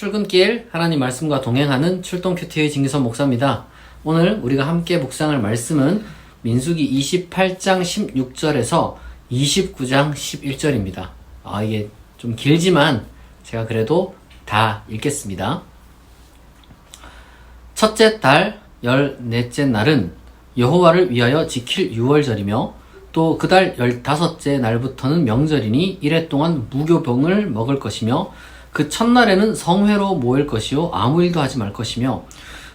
출근길 하나님 말씀과 동행하는 출동큐티의 진기선 목사입니다. 오늘 우리가 함께 묵상할 말씀은 민수기 28장 16절에서 29장 11절입니다. 이게 좀 길지만 제가 그래도 다 읽겠습니다. 첫째 달 14째 날은 여호와를 위하여 지킬 유월절이며 또 그 달 15째 날부터는 명절이니 이래 동안 무교병을 먹을 것이며 그 첫날에는 성회로 모일 것이요 아무 일도 하지 말 것이며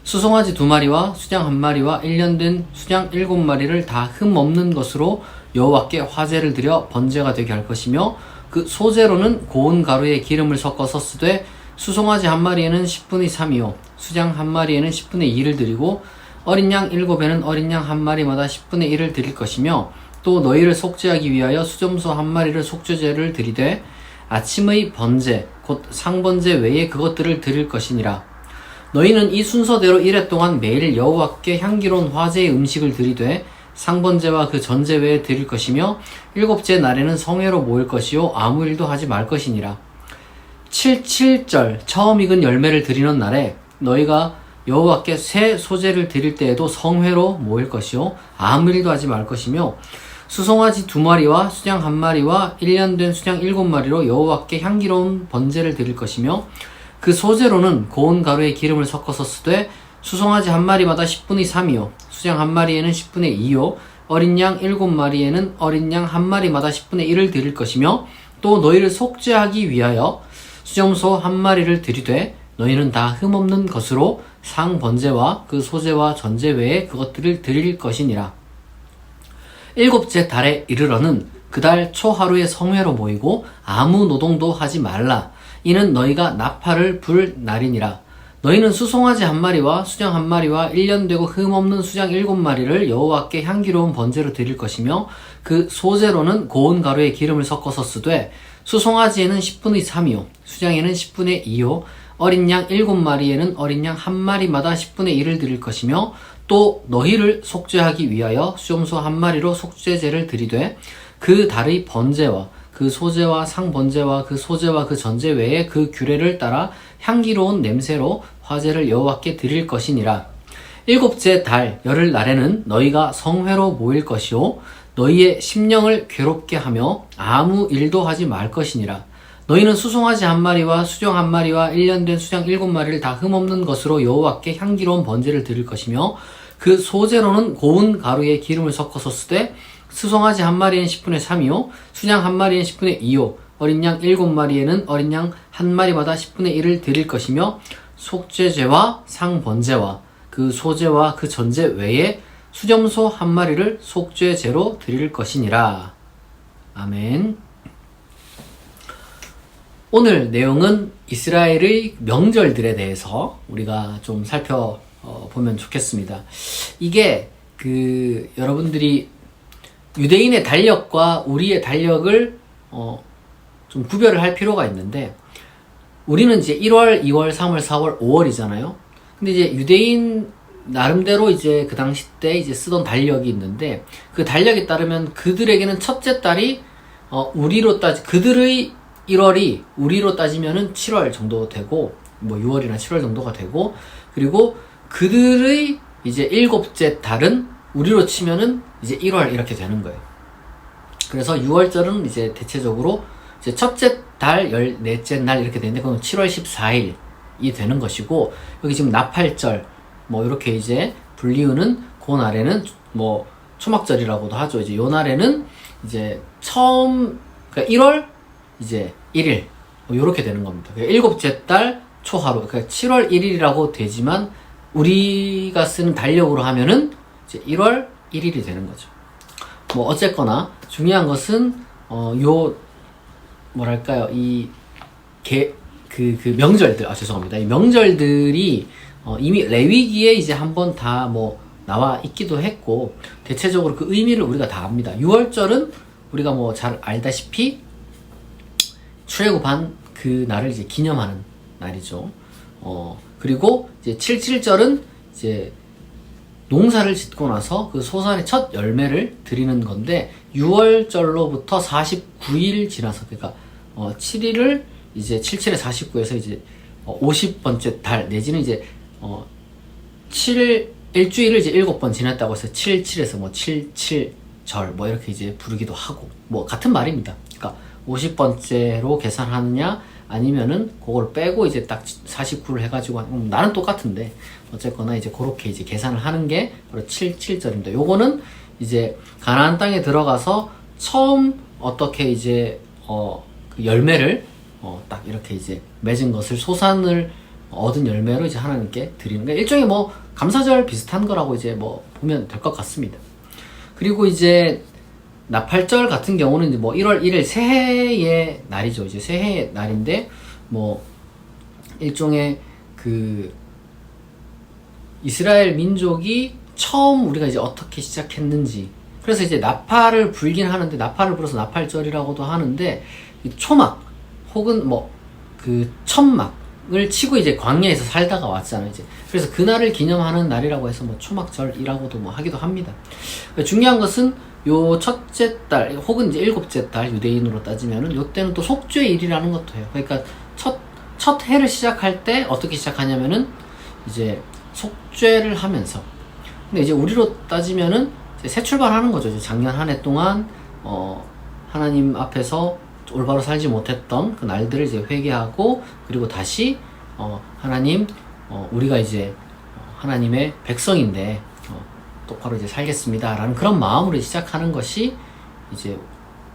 수송아지 2마리와 수장 1마리와 1년 된 수장 7마리를 다 흠 없는 것으로 여호와께 화제를 드려 번제가 되게 할 것이며 그 소제로는 고운 가루에 기름을 섞어서 쓰되 수송아지 1마리에는 10분의 3이요 수장 1마리에는 10분의 2를 드리고 어린 양 7에는 어린 양 1마리마다 10분의 1을 드릴 것이며 또 너희를 속죄하기 위하여 수점소 1마리를 속죄제를 드리되 아침의 번제 곧 상번제 외에 그것들을 드릴 것이니라. 너희는 이 순서대로 이래 동안 매일 여호와께 향기로운 화제의 음식을 드리되 상번제와 그 전제 외에 드릴 것이며 7째 날에는 성회로 모일 것이요 아무 일도 하지 말 것이니라. 77절 처음 익은 열매를 드리는 날에 너희가 여호와께 새 소제를 드릴 때에도 성회로 모일 것이요 아무 일도 하지 말 것이며 수송아지 2마리와 수장 1마리와 1년 된 수장 7마리로 여호와께 향기로운 번제를 드릴 것이며 그 소제로는 고운 가루에 기름을 섞어서 쓰되 수송아지 1마리마다 10분의 3이요 수장 1마리에는 10분의 2요 어린 양 7마리에는 어린 양 1마리마다 10분의 1을 드릴 것이며 또 너희를 속죄하기 위하여 수점소 1마리를 드리되 너희는 다 흠없는 것으로 상번제와 그 소제와 전제 외에 그것들을 드릴 것이니라. 7째 달에 이르러는 그 달 초하루에 성회로 모이고 아무 노동도 하지 말라. 이는 너희가 나팔을 불 날이니라. 너희는 수송아지 1마리와 수장 1마리와 1년 되고 흠없는 수장 7마리를 여호와께 향기로운 번제로 드릴 것이며 그 소제로는 고운 가루에 기름을 섞어서 쓰되 수송아지에는 10분의 3이요 수장에는 10분의 2요 어린 양 7마리에는 어린 양 1마리마다 10분의 1을 드릴 것이며 또 너희를 속죄하기 위하여 수염소 1마리로 속죄제를 드리되 그 달의 번제와 그 소제와 상번제와 그 소제와 그 전제 외에 그 규례를 따라 향기로운 냄새로 화제를 여호와께 드릴 것이니라. 7째 달 열흘 날에는 너희가 성회로 모일 것이요 너희의 심령을 괴롭게 하며 아무 일도 하지 말 것이니라. 너희는 수송아지 1마리와 수정 1마리와 1년 된 수장 7마리를 다 흠없는 것으로 여호와께 향기로운 번제를 드릴 것이며 그 소제로는 고운 가루에 기름을 섞어서 쓰되 수송아지 1마리에는 10분의 3이요 수장 1마리에는 10분의 2요 어린 양 7마리에는 어린 양 1마리마다 10분의 1을 드릴 것이며 속죄제와 상번제와 그 소제와 그 전제 외에 수점소 1마리를 속죄제로 드릴 것이니라. 아멘. 오늘 내용은 이스라엘의 명절들에 대해서 우리가 좀 살펴보면 좋겠습니다. 이게 여러분들이 유대인의 달력과 우리의 달력을 좀 구별을 할 필요가 있는데 우리는 이제 1월, 2월, 3월, 4월, 5월이잖아요. 근데 이제 유대인 나름대로 이제 그 당시 때 이제 쓰던 달력이 있는데 그 달력에 따르면 그들에게는 첫째 달이 그들의 1월이 우리로 따지면은 7월 정도 되고 6월이나 7월 정도가 되고 그리고 그들의 이제 7째 달은 우리로 치면은 이제 1월 이렇게 되는 거예요. 그래서 6월절은 이제 대체적으로 이제 첫째 달 14째 날 이렇게 되는데 그건 7월 14일이 되는 것이고 여기 지금 나팔절 이렇게 이제 불리우는 그 날에는 초막절이라고도 하죠. 이제 요 날에는 이제 그러니까 1월 이제 1일 요렇게 되는 겁니다. 7째 달 초하루 그러니까 7월 1일이라고 되지만 우리가 쓰는 달력으로 하면은 이제 1월 1일이 되는 거죠. 어쨌거나 중요한 것은 명절들 죄송합니다. 이 명절들이 이미 레위기에 이제 한번 다 나와 있기도 했고 대체적으로 그 의미를 우리가 다 압니다. 6월절은 우리가 잘 알다시피 출애굽한 그 날을 이제 기념하는 날이죠. 그리고 이제 77절은 이제 농사를 짓고 나서 그 소산의 첫 열매를 드리는 건데 6월절로부터 49일 지나서 그러니까 7일을 이제 77에 49에서 이제 50번째 달 내지는 이제 일주일을 이제 7번 지났다고 해서 77에서 뭐 77절 뭐 이렇게 이제 부르기도 하고 뭐 같은 말입니다. 그러니까 50번째로 계산하느냐 아니면은 그걸 빼고 이제 딱 49를 해가지고 나는 똑같은데 어쨌거나 이제 그렇게 이제 계산을 하는 게 바로 77절입니다. 요거는 이제 가나안 땅에 들어가서 처음 어떻게 이제 그 열매를 딱 이렇게 이제 맺은 것을 소산을 얻은 열매로 이제 하나님께 드리는 게 일종의 뭐 감사절 비슷한 거라고 이제 뭐 보면 될 것 같습니다. 그리고 이제 나팔절 같은 경우는 이제 뭐 1월 1일 새해의 날이죠. 이제 새해의 날인데 뭐 일종의 그 이스라엘 민족이 처음 우리가 이제 어떻게 시작했는지 그래서 이제 나팔을 불긴 하는데 나팔을 불어서 나팔절이라고도 하는데 초막 혹은 뭐 그 천막을 치고 이제 광야에서 살다가 왔잖아요. 이제 그래서 그날을 기념하는 날이라고 해서 뭐 초막절이라고도 뭐 하기도 합니다. 중요한 것은 요 첫째 달 혹은 이제 일곱째 달 유대인으로 따지면은 요 때는 또 속죄일이라는 것도 해요. 그러니까 첫 해를 시작할 때 어떻게 시작하냐면은 이제 속죄를 하면서 근데 이제 우리로 따지면은 이제 새 출발하는 거죠. 이제 작년 한 해 동안 하나님 앞에서 올바로 살지 못했던 그 날들을 이제 회개하고 그리고 다시 하나님 우리가 이제 하나님의 백성인데 똑바로 이제 살겠습니다라는 그런 마음으로 시작하는 것이 이제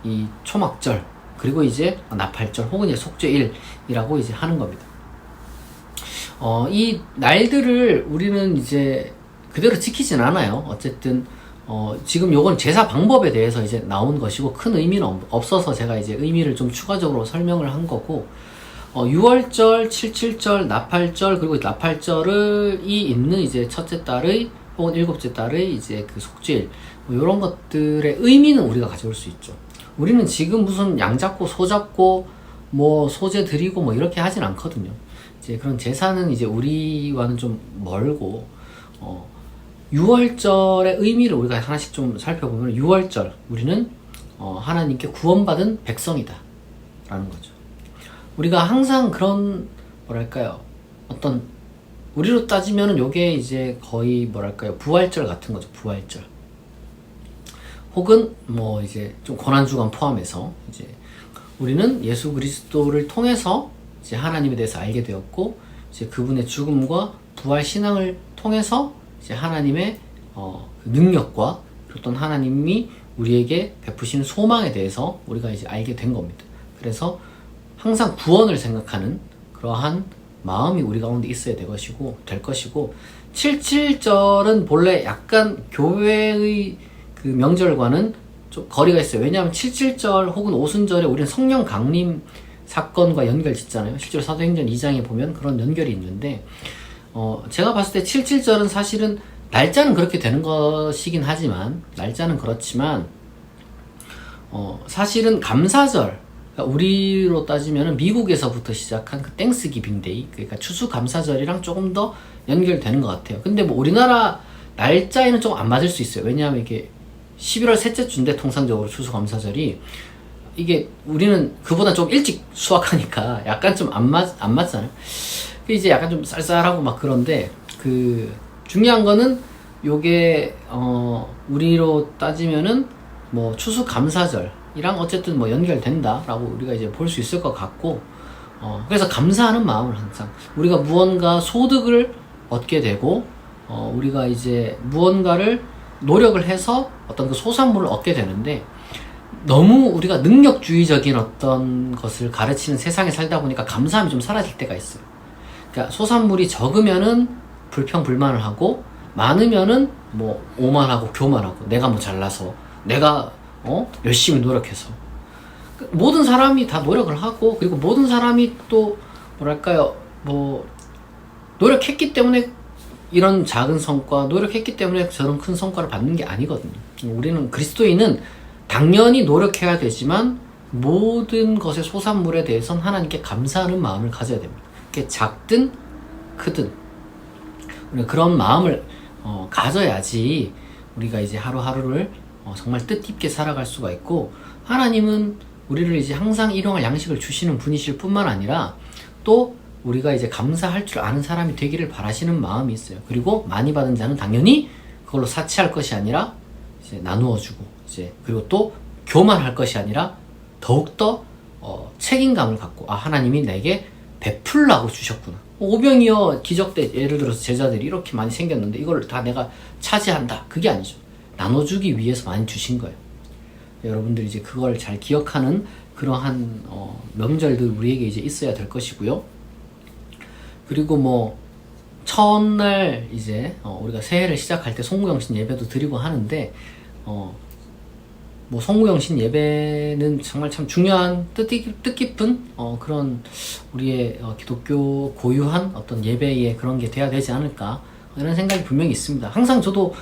이 초막절 그리고 이제 나팔절 혹은 이제 속죄일이라고 이제 하는 겁니다. 이 날들을 우리는 이제 그대로 지키진 않아요. 어쨌든 지금 요건 제사 방법에 대해서 이제 나온 것이고 큰 의미는 없어서 제가 이제 의미를 좀 추가적으로 설명을 한 거고 6월절, 77절, 나팔절 그리고 나팔절이 있는 이제 첫째 달의 혹은 일곱째 달의 이제 그 속죄일 뭐 이런 것들의 의미는 우리가 가져올 수 있죠. 우리는 지금 무슨 양 잡고 소 잡고 뭐 소제 드리고 뭐 이렇게 하진 않거든요. 이제 그런 제사는 이제 우리와는 좀 멀고 6월절의 의미를 우리가 하나씩 좀 살펴보면 6월절 우리는 하나님께 구원받은 백성이다 라는 거죠. 우리가 항상 그런 뭐랄까요 어떤 우리로 따지면은 요게 이제 거의 뭐랄까요 부활절 같은 거죠. 부활절 혹은 뭐 이제 좀 고난주간 포함해서 이제 우리는 예수 그리스도를 통해서 이제 하나님에 대해서 알게 되었고 이제 그분의 죽음과 부활 신앙을 통해서 이제 하나님의 능력과 어떤 하나님이 우리에게 베푸시는 소망에 대해서 우리가 이제 알게 된 겁니다. 그래서 항상 구원을 생각하는 그러한 마음이 우리 가운데 있어야 될 것이고 77절은 본래 약간 교회의 그 명절과는 좀 거리가 있어요. 왜냐하면 77절 혹은 오순절에 우리는 성령 강림 사건과 연결 짓잖아요. 실제로 사도행전 2장에 보면 그런 연결이 있는데 제가 봤을 때 77절은 사실은 날짜는 그렇게 되는 것이긴 하지만 날짜는 그렇지만 사실은 감사절 그러니까 우리로 따지면 미국에서부터 시작한 그 땡스기빙 데이 그러니까 추수감사절이랑 조금 더 연결되는 것 같아요. 근데 뭐 우리나라 날짜에는 좀 안 맞을 수 있어요. 왜냐하면 이게 11월 셋째 주인데 통상적으로 추수감사절이 이게 우리는 그보다 좀 일찍 수확하니까 약간 좀 안 맞잖아요. 이제 약간 좀 쌀쌀하고 막 그런데 그 중요한 거는 요게 우리로 따지면은 뭐 추수감사절이랑 어쨌든 뭐 연결된다라고 우리가 이제 볼 수 있을 것 같고 그래서 감사하는 마음을 항상 우리가 무언가 소득을 얻게 되고 우리가 이제 무언가를 노력을 해서 어떤 그 소산물을 얻게 되는데 너무 우리가 능력주의적인 어떤 것을 가르치는 세상에 살다 보니까 감사함이 좀 사라질 때가 있어요. 그러니까 소산물이 적으면은 불평불만을 하고 많으면은 뭐 오만하고 교만하고 내가 뭐 잘나서 내가 열심히 노력해서 모든 사람이 다 노력을 하고 그리고 모든 사람이 또 뭐랄까요 뭐 노력했기 때문에 이런 작은 성과 노력했기 때문에 저런 큰 성과를 받는 게 아니거든요. 우리는 그리스도인은 당연히 노력해야 되지만 모든 것의 소산물에 대해서는 하나님께 감사하는 마음을 가져야 됩니다. 그게 작든 크든 우리가 그런 마음을 가져야지 우리가 이제 하루하루를 정말 뜻깊게 살아갈 수가 있고 하나님은 우리를 이제 항상 일용할 양식을 주시는 분이실 뿐만 아니라 또 우리가 이제 감사할 줄 아는 사람이 되기를 바라시는 마음이 있어요. 그리고 많이 받은 자는 당연히 그걸로 사치할 것이 아니라 이제 나누어 주고, 이제 그리고 또 교만할 것이 아니라 더욱더 책임감을 갖고, 하나님이 내게 베풀라고 주셨구나. 오병이어 기적 때 예를 들어서 제자들이 이렇게 많이 생겼는데 이걸 다 내가 차지한다, 그게 아니죠. 나눠주기 위해서 많이 주신 거예요. 여러분들이 이제 그걸 잘 기억하는 그러한 명절들 우리에게 이제 있어야 될 것이고요. 그리고 뭐 첫날 이제 우리가 새해를 시작할 때 송구영신 예배도 드리고 하는데, 뭐 송구영신 예배는 정말 참 중요한 뜻깊은 그런 우리의 기독교 고유한 어떤 예배의 그런 게 돼야 되지 않을까, 이런 생각이 분명히 있습니다. 항상 저도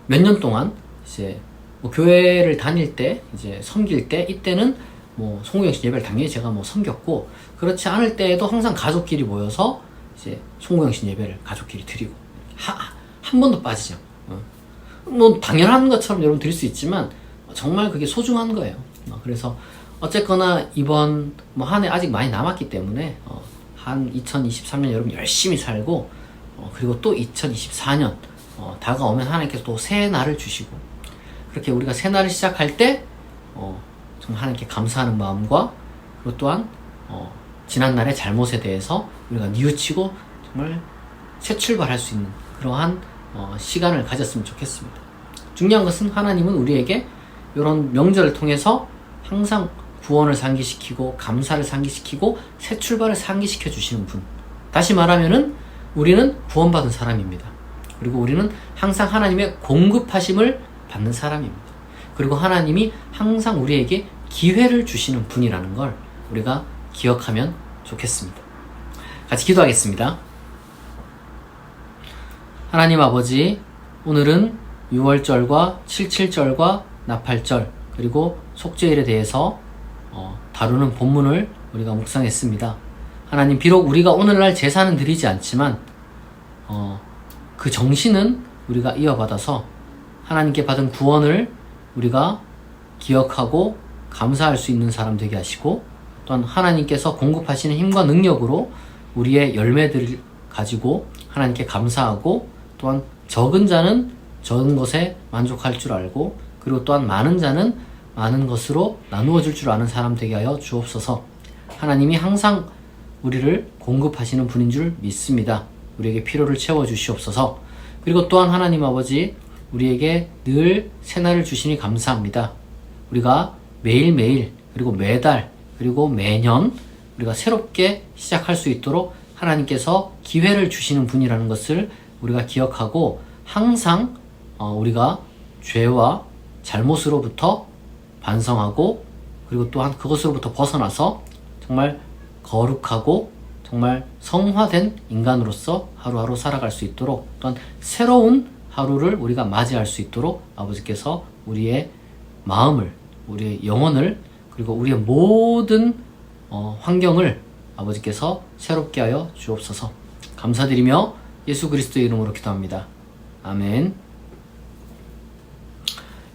몇 년 동안 이제 뭐 교회를 다닐 때, 이제 섬길 때, 이때는 뭐 송구영신 예배를 당연히 제가 뭐 섬겼고, 그렇지 않을 때에도 항상 가족끼리 모여서 이제 송구영신 예배를 가족끼리 드리고, 한 번도 빠지지 않고, 뭐 당연한 것처럼 여러분 드릴 수 있지만 정말 그게 소중한 거예요. 그래서 어쨌거나 이번 뭐 한 해 아직 많이 남았기 때문에 한 2023년 여러분 열심히 살고, 그리고 또 2024년 다가오면 하나님께서 또 새 날을 주시고, 그렇게 우리가 새 날을 시작할 때 정말 하나님께 감사하는 마음과, 그리고 또한 지난날의 잘못에 대해서 우리가 뉘우치고 정말 새 출발할 수 있는 그러한 시간을 가졌으면 좋겠습니다. 중요한 것은 하나님은 우리에게 이런 명절을 통해서 항상 구원을 상기시키고 감사를 상기시키고 새 출발을 상기시켜 주시는 분. 다시 말하면은 우리는 구원받은 사람입니다. 그리고 우리는 항상 하나님의 공급하심을 받는 사람입니다. 그리고 하나님이 항상 우리에게 기회를 주시는 분이라는 걸 우리가 기억하면 좋겠습니다. 같이 기도하겠습니다. 하나님 아버지, 오늘은 6월절과 77절과 나팔절, 그리고 속죄일에 대해서 다루는 본문을 우리가 묵상했습니다. 하나님, 비록 우리가 오늘날 제사는 드리지 않지만 그 정신은 우리가 이어받아서 하나님께 받은 구원을 우리가 기억하고 감사할 수 있는 사람 되게 하시고, 또한 하나님께서 공급하시는 힘과 능력으로 우리의 열매들을 가지고 하나님께 감사하고, 또한 적은 자는 적은 것에 만족할 줄 알고, 그리고 또한 많은 자는 많은 것으로 나누어 줄 줄 아는 사람 되게 하여 주옵소서. 하나님이 항상 우리를 공급하시는 분인 줄 믿습니다. 우리에게 필요를 채워 주시옵소서. 그리고 또한 하나님 아버지, 우리에게 늘 새날을 주시니 감사합니다. 우리가 매일매일, 그리고 매달, 그리고 매년 우리가 새롭게 시작할 수 있도록 하나님께서 기회를 주시는 분이라는 것을 우리가 기억하고, 항상 우리가 죄와 잘못으로부터 반성하고, 그리고 또한 그것으로부터 벗어나서 정말 거룩하고 정말 성화된 인간으로서 하루하루 살아갈 수 있도록, 또한 새로운 하루를 우리가 맞이할 수 있도록 아버지께서 우리의 마음을, 우리의 영혼을, 그리고 우리의 모든 환경을 아버지께서 새롭게 하여 주옵소서. 감사드리며 예수 그리스도의 이름으로 기도합니다. 아멘.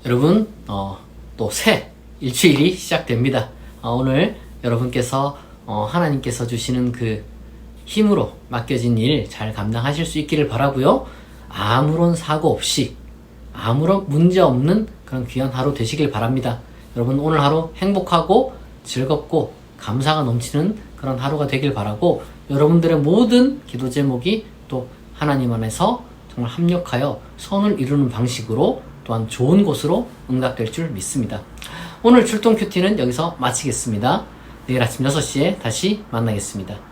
여러분, 또 새 일주일이 시작됩니다. 오늘 여러분께서 하나님께서 주시는 그 힘으로 맡겨진 일 잘 감당하실 수 있기를 바라고요. 아무런 사고 없이, 아무런 문제 없는 그런 귀한 하루 되시길 바랍니다. 여러분, 오늘 하루 행복하고 즐겁고 감사가 넘치는 그런 하루가 되길 바라고, 여러분들의 모든 기도 제목이 또 하나님 안에서 정말 합력하여 선을 이루는 방식으로, 또한 좋은 곳으로 응답될 줄 믿습니다. 오늘 출동 큐티는 여기서 마치겠습니다. 내일 아침 6시에 다시 만나겠습니다.